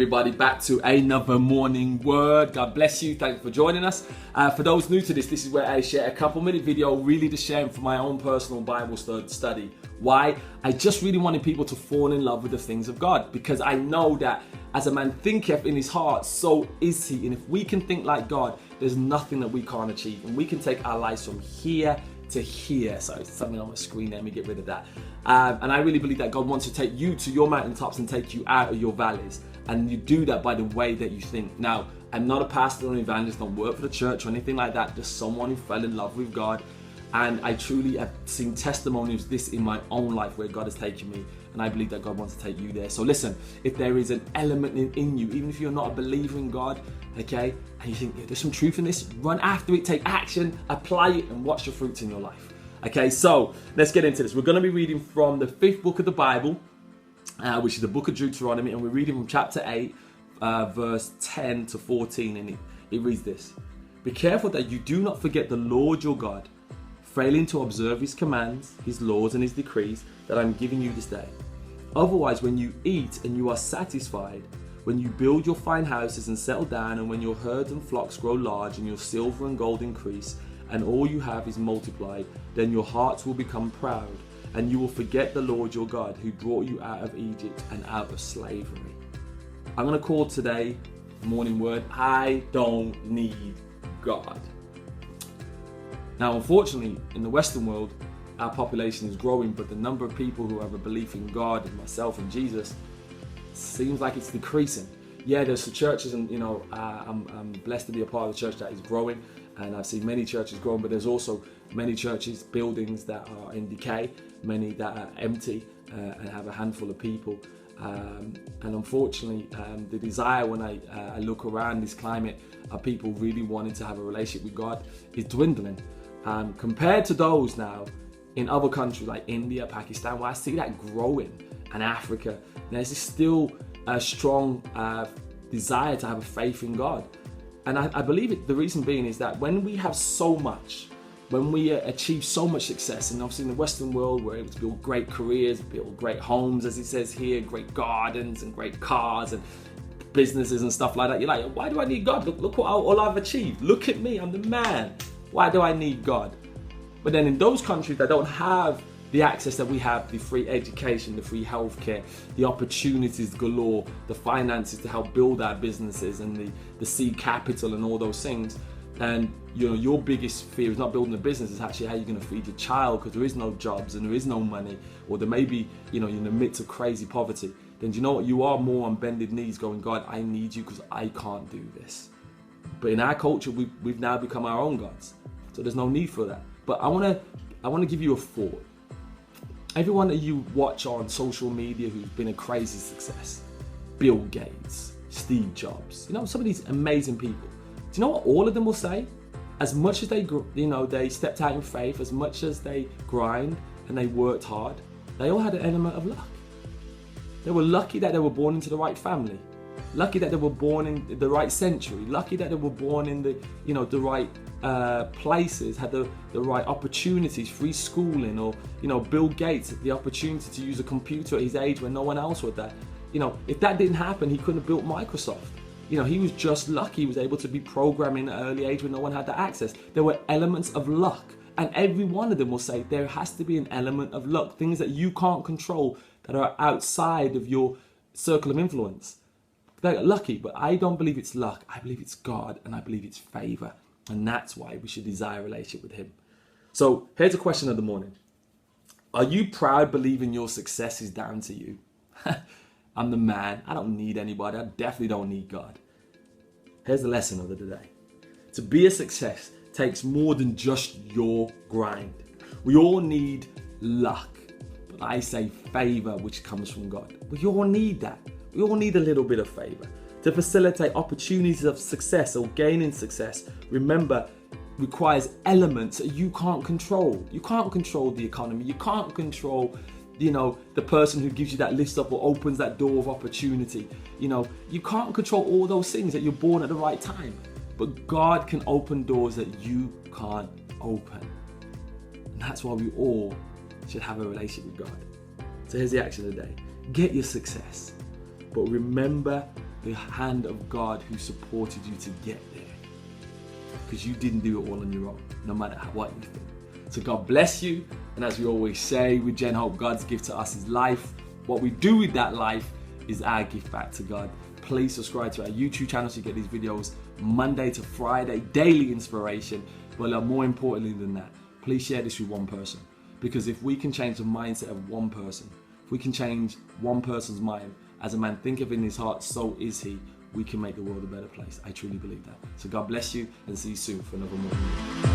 everybody, back to another morning word. God bless you. Thanks for joining us. For those new to this is where I share a couple minute video really to share for my own personal Bible study. Why? I just really wanted people to fall in love with the things of God, because I know that as a man thinketh in his heart, so is he. And if we can think like God, there's nothing that we can't achieve. And we can take our lives from here to here. So it's something on my screen there, let me get rid of that. And I really believe that God wants to take you to your mountaintops and take you out of your valleys. And you do that by the way that you think. Now, I'm not a pastor or an evangelist, don't work for the church or anything like that. Just someone who fell in love with God. And I truly have seen testimonies of this in my own life where God has taken me. And I believe that God wants to take you there. So listen, if there is an element in you, even if you're not a believer in God, okay, and you think, yeah, there's some truth in this, run after it, take action, apply it, and watch the fruits in your life. Okay, so let's get into this. We're going to be reading from the 5th book of the Bible, which is the book of Deutronomy, and we're reading from chapter 8, verse 10 to 14, and it reads this. Be careful that you do not forget the Lord your God, failing to observe his commands, his laws, and his decrees that I'm giving you this day. Otherwise, when you eat and you are satisfied, when you build your fine houses and settle down, and when your herds and flocks grow large, and your silver and gold increase, and all you have is multiplied, then your hearts will become proud, and you will forget the Lord your God, who brought you out of Egypt and out of slavery. I'm going to call today morning word, I don't need God. Now, unfortunately, in the Western world, our population is growing, but the number of people who have a belief in God and myself and Jesus seems like it's decreasing. Yeah, there's the churches, and I'm blessed to be a part of the church that is growing, and I've seen many churches growing, but there's also many churches, buildings that are in decay, many that are empty and have a handful of people. And unfortunately, the desire when I look around this climate of people really wanting to have a relationship with God is dwindling. Compared to those now in other countries like India, Pakistan, where I see that growing, and Africa, there's still a strong desire to have a faith in God. And I believe it, the reason being is that when we have so much, when we achieve so much success, and obviously in the Western world, we're able to build great careers, build great homes, as it says here, great gardens and great cars and businesses and stuff like that. You're like, why do I need God? Look what all I've achieved. Look at me, I'm the man. Why do I need God? But then in those countries that don't have the access that we have, the free education, the free healthcare, the opportunities galore, the finances to help build our businesses, and the seed capital and all those things. And your biggest fear is not building a business, it's actually how you're going to feed your child, because there is no jobs and there is no money, or there may be, you're in the midst of crazy poverty. Then do you know what? You are more on bended knees going, God, I need you because I can't do this. But in our culture, we've now become our own gods. So there's no need for that. But I want to give you a thought. Everyone that you watch on social media who's been a crazy success, Bill Gates, Steve Jobs, some of these amazing people. Do you know what all of them will say? As much as they stepped out in faith, as much as they grind and they worked hard, they all had an element of luck. They were lucky that they were born into the right family, lucky that they were born in the right century, lucky that they were born in the right places, had the right opportunities, free schooling, or Bill Gates had the opportunity to use a computer at his age when no one else would that. If that didn't happen, he couldn't have built Microsoft. He was just lucky. He was able to be programming at an early age when no one had the access. There were elements of luck, and every one of them will say there has to be an element of luck, things that you can't control that are outside of your circle of influence. They're lucky, but I don't believe it's luck. I believe it's God, and I believe it's favor, and that's why we should desire a relationship with him. So here's a question of the morning. Are you proud believing your success is down to you? I'm the man. I don't need anybody. I definitely don't need God. Here's the lesson of the day. To be a success takes more than just your grind. We all need luck, but I say favor, which comes from God. We all need that. We all need a little bit of favor to facilitate opportunities of success or gaining success. Remember, requires elements that you can't control. You can't control the economy. You can't control the person who gives you that lift up or opens that door of opportunity. You can't control all those things, that you're born at the right time. But God can open doors that you can't open. And that's why we all should have a relationship with God. So here's the action of the day. Get your success. But remember the hand of God who supported you to get there. Because you didn't do it all on your own, no matter what you think. So God bless you. And as we always say with Gen Hope, God's gift to us is life. What we do with that life is our gift back to God. Please subscribe to our YouTube channel so you get these videos Monday to Friday, daily inspiration. But more importantly than that, please share this with one person. Because if we can change the mindset of one person, if we can change one person's mind, as a man thinketh in his heart, so is he, we can make the world a better place. I truly believe that. So God bless you and see you soon for another morning.